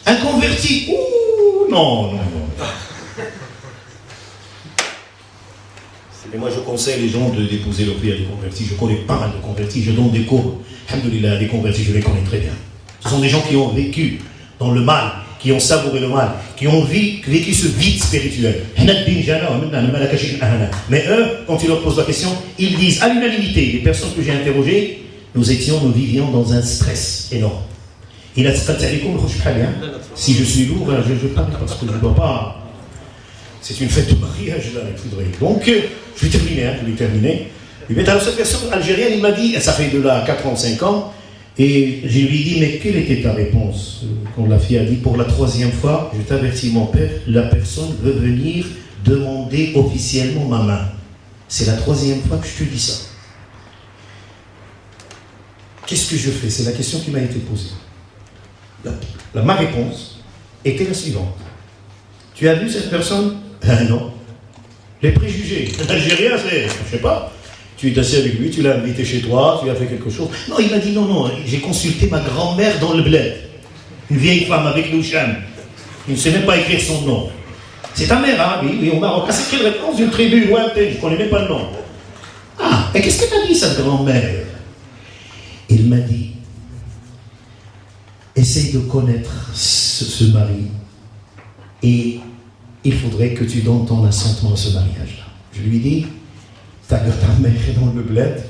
Un converti, ouh, non. Et moi, je conseille les gens d'épouser leur fille à des convertis. Je connais pas mal de convertis, je donne des cours. Alhamdoulilah, des convertis, je les connais très bien. Ce sont des gens qui ont vécu dans le mal, qui ont savouré le mal, qui ont vécu ce vide spirituel. Mais eux, quand tu leur poses la question, ils disent à l'unanimité, les personnes que j'ai interrogées, nous vivions dans un stress énorme. Si je suis lourd, je parle parce que je ne dois pas. C'est une fête de mariage là, il faudrait. Donc, je vais terminer. Mais alors, cette personne algérienne, il m'a dit, ça fait de là 4 ans, 5 ans, et je lui ai dit, mais quelle était ta réponse? Quand la fille a dit, pour la 3e fois, je t'avertis mon père, la personne veut venir demander officiellement ma main. C'est la 3e fois que je te dis ça. Qu'est-ce que je fais? C'est la question qui m'a été posée. Ma réponse était la suivante. Tu as vu cette personne? Non. Les préjugés. L'Algérien, c'est, je sais pas, tu es assis avec lui, tu l'as invité chez toi, tu as fait quelque chose. Non, il m'a dit non, j'ai consulté ma grand-mère dans le bled. Une vieille femme avec l'oucham. Il ne sait même pas écrire son nom. C'est ta mère, hein? Oui, au Maroc. Ah, c'est quelle réponse d'une tribu lointaine, je ne connais même pas le nom. Ah, et qu'est-ce que t'as dit, cette grand-mère? Il m'a dit, essaye de connaître ce mari et il faudrait que tu donnes ton assentement à ce mariage-là. Je lui dis, ta mère est dans le bled,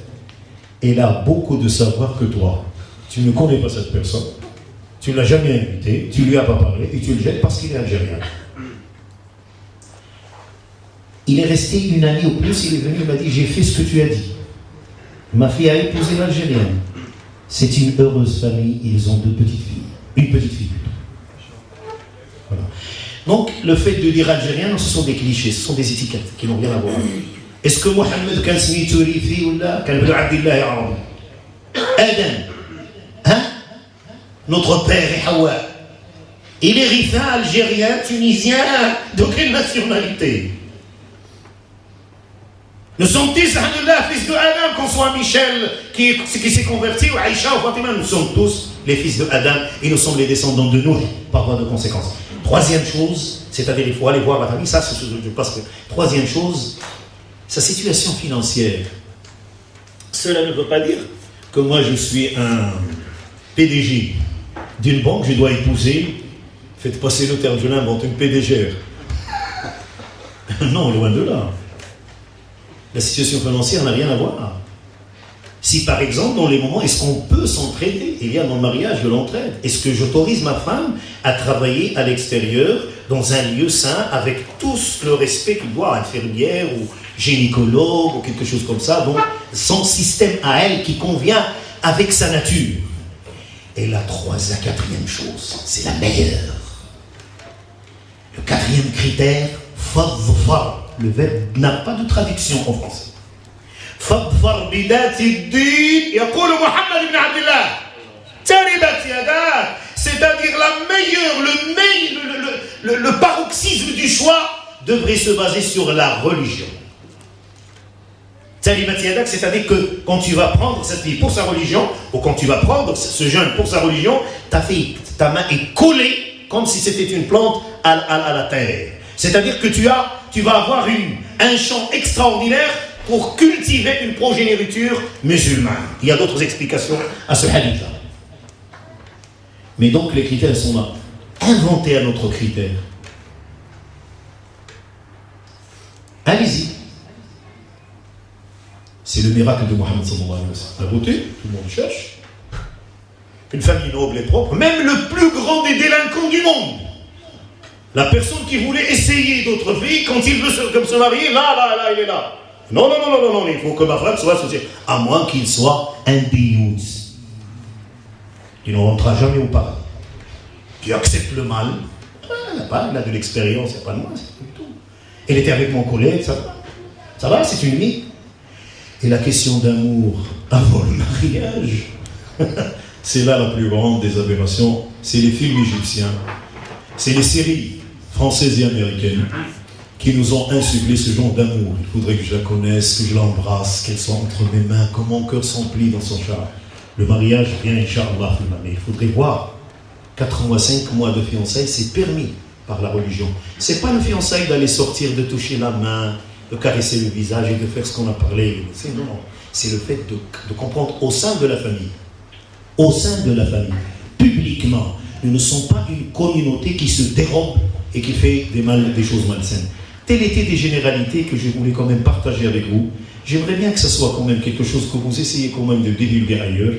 elle a beaucoup de savoir que toi. Tu ne connais pas cette personne, tu ne l'as jamais invité, tu ne lui as pas parlé et tu le jettes parce qu'il est algérien. Il est resté une année au plus, il est venu, il m'a dit, j'ai fait ce que tu as dit. Ma fille a épousé l'Algérienne. C'est une heureuse famille, ils ont 2 petites filles. Une petite fille. Voilà. Donc, le fait de dire algérien, ce sont des clichés, ce sont des étiquettes qui n'ont rien à voir. Est-ce que Mohamed kan smitou rifi ou là, kan bnu Abdillah arabi? Adam, hein? Notre père est Hawa. Il est rifin, algérien, tunisien, de quelle nationalité? Nous sommes tous, alhamdoulilah, fils de Adam, qu'on soit Michel qui s'est converti, ou Aïcha, ou Fatima, nous sommes tous les fils de Adam et nous sommes les descendants de Noé, par voie de conséquence. 3e chose, c'est-à-dire il faut aller voir la famille, ça c'est ce que je passe. 3e chose, sa situation financière. Cela ne veut pas dire que moi je suis un PDG d'une banque, je dois épouser, faites passer le terme, je l'invente, une PDGR. Non, loin de là. La situation financière n'a rien à voir. Si par exemple, dans les moments, est-ce qu'on peut s'entraider? Il y a dans le mariage de l'entraide. Est-ce que j'autorise ma femme à travailler à l'extérieur, dans un lieu sain, avec tout le respect qu'il doit, infirmière ou gynécologue ou quelque chose comme ça, donc son système à elle qui convient avec sa nature. Et la 4e chose, c'est la meilleure. Le 4e critère, fadfar. Le verbe n'a pas de traduction en français. فاظفر بذات الدين يقول محمد بن عبد الله تربت يداك, c'est-à-dire la meilleure, le paroxysme du choix devrait se baser sur la religion. Taribat yadak, c'est-à-dire que quand tu vas prendre cette fille pour sa religion, ou quand tu vas prendre ce jeune pour sa religion, ta main est collée comme si c'était une plante à la terre. C'est-à-dire que tu vas avoir un champ extraordinaire pour cultiver une progéniture musulmane. Il y a d'autres explications à ce hadith-là. Mais donc les critères sont là. Inventez un autre critère. Allez-y. C'est le miracle de Mohammed sallallahu alayhi wa sallam. La beauté, tout le monde cherche. Une famille noble et propre. Même le plus grand des délinquants du monde. La personne qui voulait essayer d'autres filles, quand il veut se marier, là, il est là. Non, il faut que ma femme soit associée. À moins qu'il soit un biouz. Il ne rentrera jamais au paradis. Tu acceptes le mal. Il a de l'expérience, il n'y a pas de mal, c'est tout. Elle était avec mon collègue, ça va. Ça va, c'est une vie. Et la question d'amour avant le mariage, c'est là la plus grande des aberrations. C'est les films égyptiens. C'est les séries françaises et américaines qui nous ont insufflé ce genre d'amour. Il faudrait que je la connaisse, que je l'embrasse, qu'elle soit entre mes mains, que mon cœur s'emplit dans son char. Le mariage, rien, Inch'Allah, mais il faudrait voir 4 mois, 5 mois de fiançailles, c'est permis par la religion. C'est pas le fiançailles d'aller sortir, de toucher la main, de caresser le visage et de faire ce qu'on a parlé. Non, c'est le fait de comprendre au sein de la famille. Au sein de la famille, publiquement, nous ne sommes pas une communauté qui se dérobe et qui fait des choses malsaines. Telles étaient des généralités que je voulais quand même partager avec vous. J'aimerais bien que ce soit quand même quelque chose que vous essayez quand même de divulguer ailleurs.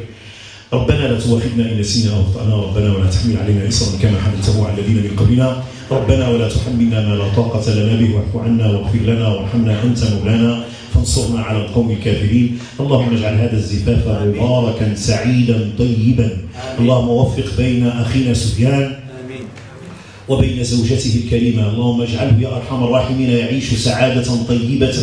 ربنا لا تؤاخذنا إن نسينا أو أخطأنا ربنا ولا تحمل علينا إصرا كما حملته على الذين من قبلنا ربنا ولا تحملنا ما لا طاقة لنا به واعف عنا واغفر لنا وارحمنا أنت مولانا فانصرنا على القوم الكافرين اللهم اجعل هذا الزفاف مباركا سعيدا طيبا اللهم وفق بين أخينا سفيان وبين زوجته الكريمة اللهم اجعله يا أرحم الراحمين يعيش سعادة طيبة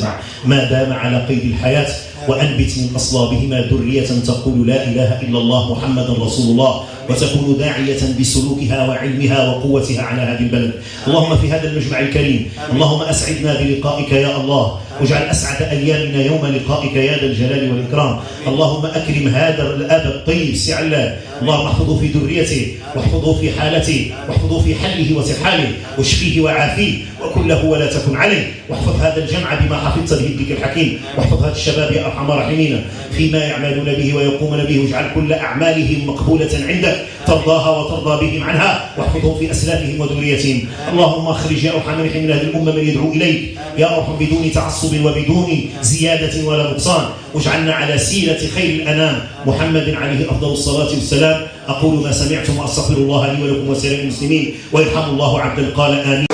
ما دام على قيد الحياة وأنبت من أصلابهما ذرية تقول لا إله إلا الله محمد رسول الله وتكون داعية بسلوكها وعلمها وقوتها على هذه البلد اللهم في هذا المجمع الكريم اللهم أسعدنا بلقائك يا الله واجعل أسعد أيامنا يوم لقائك يا ذا الجلال والإكرام اللهم أكرم هذا الأب الطيب سعلا اللهم احفظه في ذريته واحفظه في حالته واحفظه في حله وترحاله واشفيه وعافيه وكن له ولا تكن عليه واحفظ هذا الجمع بما حفظت به ابنك الحكيم واحفظ هذا الشباب يا أرحم الراحمين فيما يعملون به ويقومون به واجعل كل أعمالهم مقبولة عندك ترضاها وترضى بهم عنها واحفظهم في أسلافهم وذريتهم اللهم اخرج يا أرحم الراحمين من هذه الأمة من يدعو إليك يا أرحم بدون تعصب وبدون زيادة ولا نقصان واجعلنا على سيرة خير الأنام محمد عليه أفضل الصلاة والسلام أقول ما سمعتم وأستغفر الله لي ولكم وسائر المسلمين ويرحم الله عبدا قال آمين